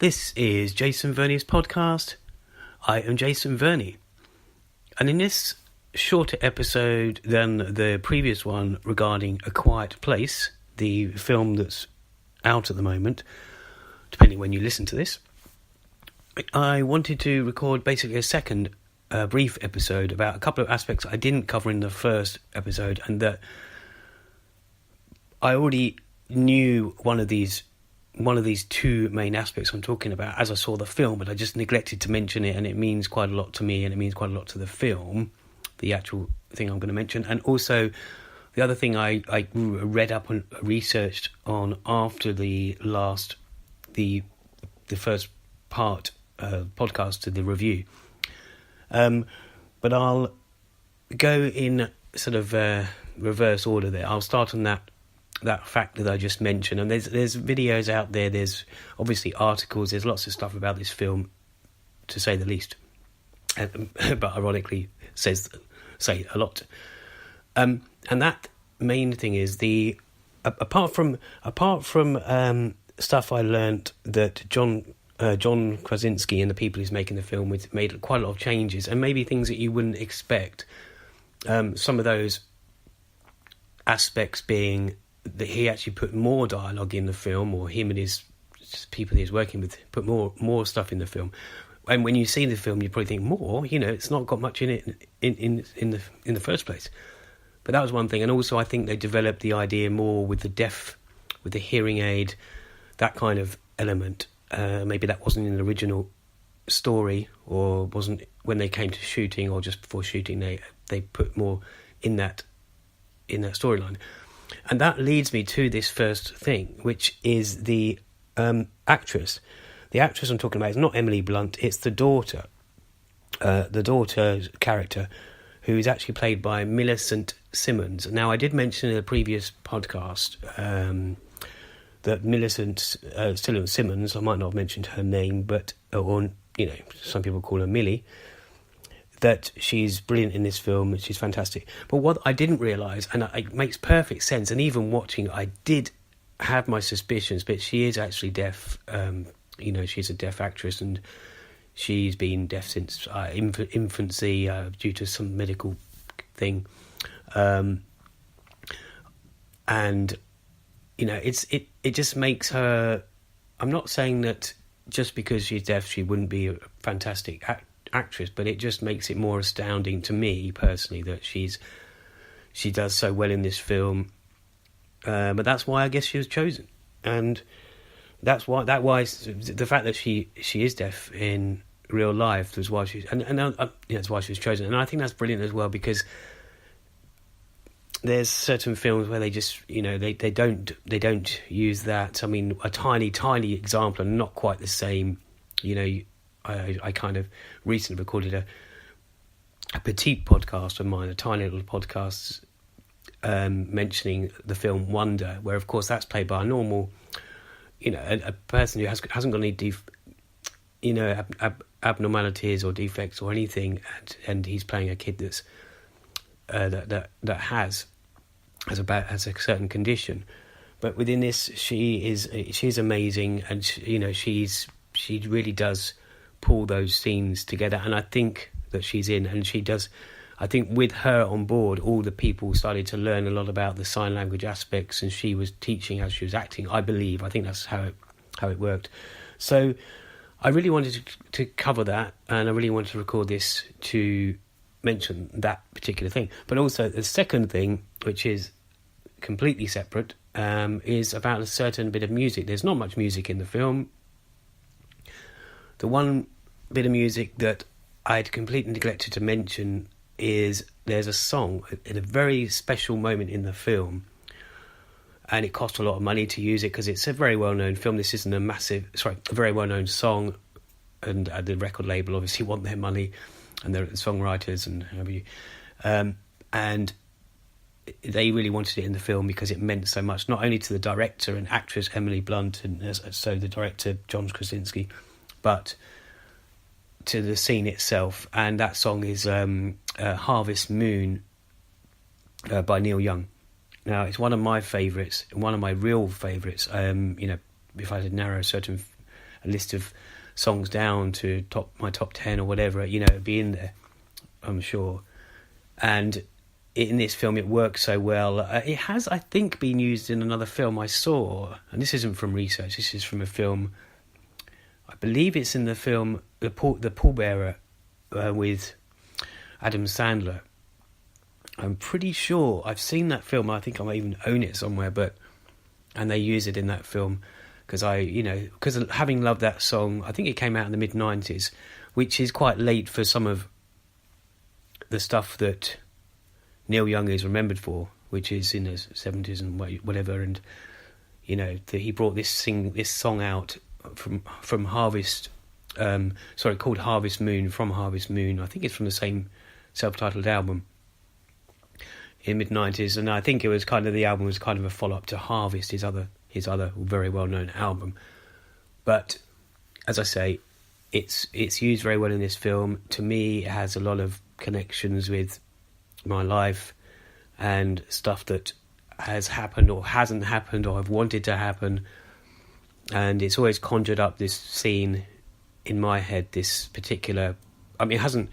This is Jason Verney's podcast. I am Jason Verney. And in this shorter episode than the previous one regarding A Quiet Place, the film that's out at the moment, depending when you listen to this, I wanted to record basically a second brief episode about a couple of aspects I didn't cover in the first episode, and that I already knew one of these two main aspects I'm talking about as I saw the film, but I just neglected to mention it, and it means quite a lot to me and it means quite a lot to the film, the actual thing I'm going to mention. And also the other thing I read up and researched on after the first part podcast to the review, but I'll go in sort of reverse order there. I'll start on that fact that I just mentioned, and there's videos out there, there's obviously articles, there's lots of stuff about this film, to say the least, but ironically say a lot. And that main thing is apart from stuff I learnt, that John Krasinski and the people who's making the film made quite a lot of changes, and maybe things that you wouldn't expect. Some of those aspects being that he actually put more dialogue in the film, or him and his people he's working with put more stuff in the film. And when you see the film, you probably think more. It's not got much in it in the first place. But that was one thing. And also, I think they developed the idea more with the hearing aid, that kind of element. Maybe that wasn't in the original story, or wasn't when they came to shooting, or just before shooting. They put more in that storyline. And that leads me to this first thing, which is the actress. The actress I'm talking about is not Emily Blunt, it's the daughter's character, who is actually played by Millicent Simmons. Now, I did mention in a previous podcast that Millicent Simmons, I might not have mentioned her name, but some people call her Millie, that she's brilliant in this film, she's fantastic. But what I didn't realise, and it makes perfect sense, and even watching, I did have my suspicions, but she is actually deaf. She's a deaf actress, and she's been deaf since infancy due to some medical thing. It just makes her... I'm not saying that just because she's deaf she wouldn't be a fantastic actress, but it just makes it more astounding to me personally that she does so well in this film. But that's why I guess she was chosen, and that's why the fact that she is deaf in real life was why that's why she was chosen. And I think that's brilliant as well, because there's certain films where they just they don't use that. I mean, a tiny example, and not quite the same. I kind of recently recorded a petite podcast of mine, a tiny little podcast mentioning the film Wonder, where of course that's played by a normal, a person who hasn't got any abnormalities or defects or anything, and he's playing a kid that's that has a certain condition. But within this, she's amazing, and she really does pull those scenes together, and I think that she's in, and she does. I think with her on board, all the people started to learn a lot about the sign language aspects, and she was teaching as she was acting. I think that's how it worked. So I really wanted to cover that, and I really wanted to record this to mention that particular thing. But also the second thing, which is completely separate, is about a certain bit of music. There's not much music in the film. The one bit of music that I'd completely neglected to mention is there's a song at a very special moment in the film, and it cost a lot of money to use it because it's a very well-known film. This isn't a very well-known song, and the record label obviously want their money, and the songwriters and however you, and they really wanted it in the film because it meant so much, not only to the director and actress Emily Blunt, and so the director John Krasinski, but to the scene itself. And that song is Harvest Moon by Neil Young. Now, it's one of my favourites, one of my real favourites. If I had to narrow certain a list of songs down to my top 10 or whatever, it'd be in there, I'm sure. And in this film, it works so well. It has, I think, been used in another film I saw, and this isn't from research, this is from a film, I believe it's in the film The Pallbearer with Adam Sandler. I'm pretty sure I've seen that film. I think I might even own it somewhere, and they use it in that film because because having loved that song, I think it came out in the mid-90s, which is quite late for some of the stuff that Neil Young is remembered for, which is in the 70s and whatever. And he brought this song out from Harvest, called Harvest Moon, from Harvest Moon. I think it's from the same self-titled album in mid-90s, and I think it was the album was kind of a follow-up to Harvest, his other very well-known album. But as I say, it's used very well in this film. To me, it has a lot of connections with my life and stuff that has happened or hasn't happened or I've wanted to happen, and it's always conjured up this scene in my head, this particular, it hasn't,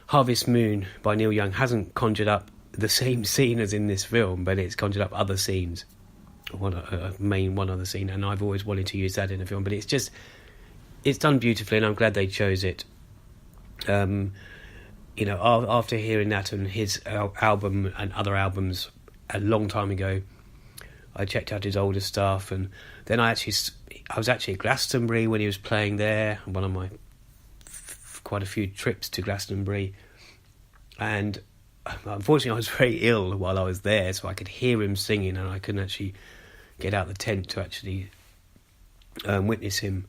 Harvest Moon by Neil Young hasn't conjured up the same scene as in this film, but it's conjured up other scenes, one other scene, and I've always wanted to use that in a film, but it's done beautifully, and I'm glad they chose it. After hearing that and his album and other albums a long time ago, I checked out his older stuff, and then I was actually at Glastonbury when he was playing there, one of my quite a few trips to Glastonbury, and unfortunately I was very ill while I was there, so I could hear him singing and I couldn't actually get out the tent to actually witness him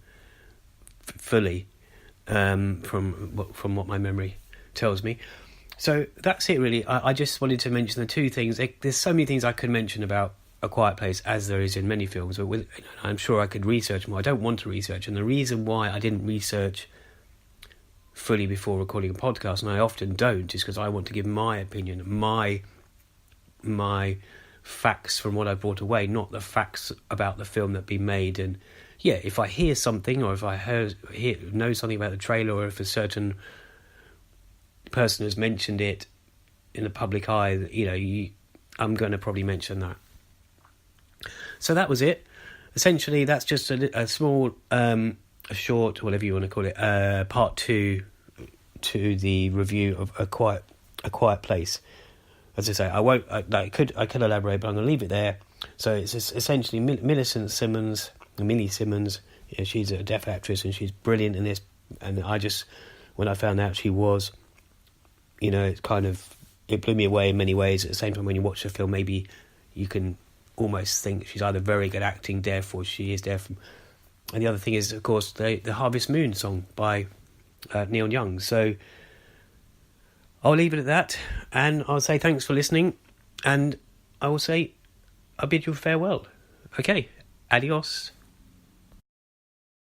fully, from what my memory tells me. So that's it really. I just wanted to mention the two things. There's so many things I could mention about A Quiet Place, as there is in many films, but I'm sure I could research more. I don't want to research, and the reason why I didn't research fully before recording a podcast, and I often don't, is because I want to give my opinion, my facts from what I brought away, not the facts about the film that be made. And yeah, if I hear something, or if I know something about the trailer, or if a certain person has mentioned it in the public eye, I'm going to probably mention that. So that was it. Essentially, that's just a small, a short, whatever you want to call it, part 2 to the review of A Quiet Place. As I say, I could elaborate, but I'm going to leave it there. So it's essentially Millicent Simmons, Millie Simmons. She's a deaf actress and she's brilliant in this. And when I found out she was, it blew me away in many ways. At the same time, when you watch the film, maybe you can almost think she's either very good acting deaf or she is deaf. And the other thing is, of course, the Harvest Moon song by Neil Young. So I'll leave it at that, and I'll say thanks for listening, and I will say I bid you farewell. Okay, adios.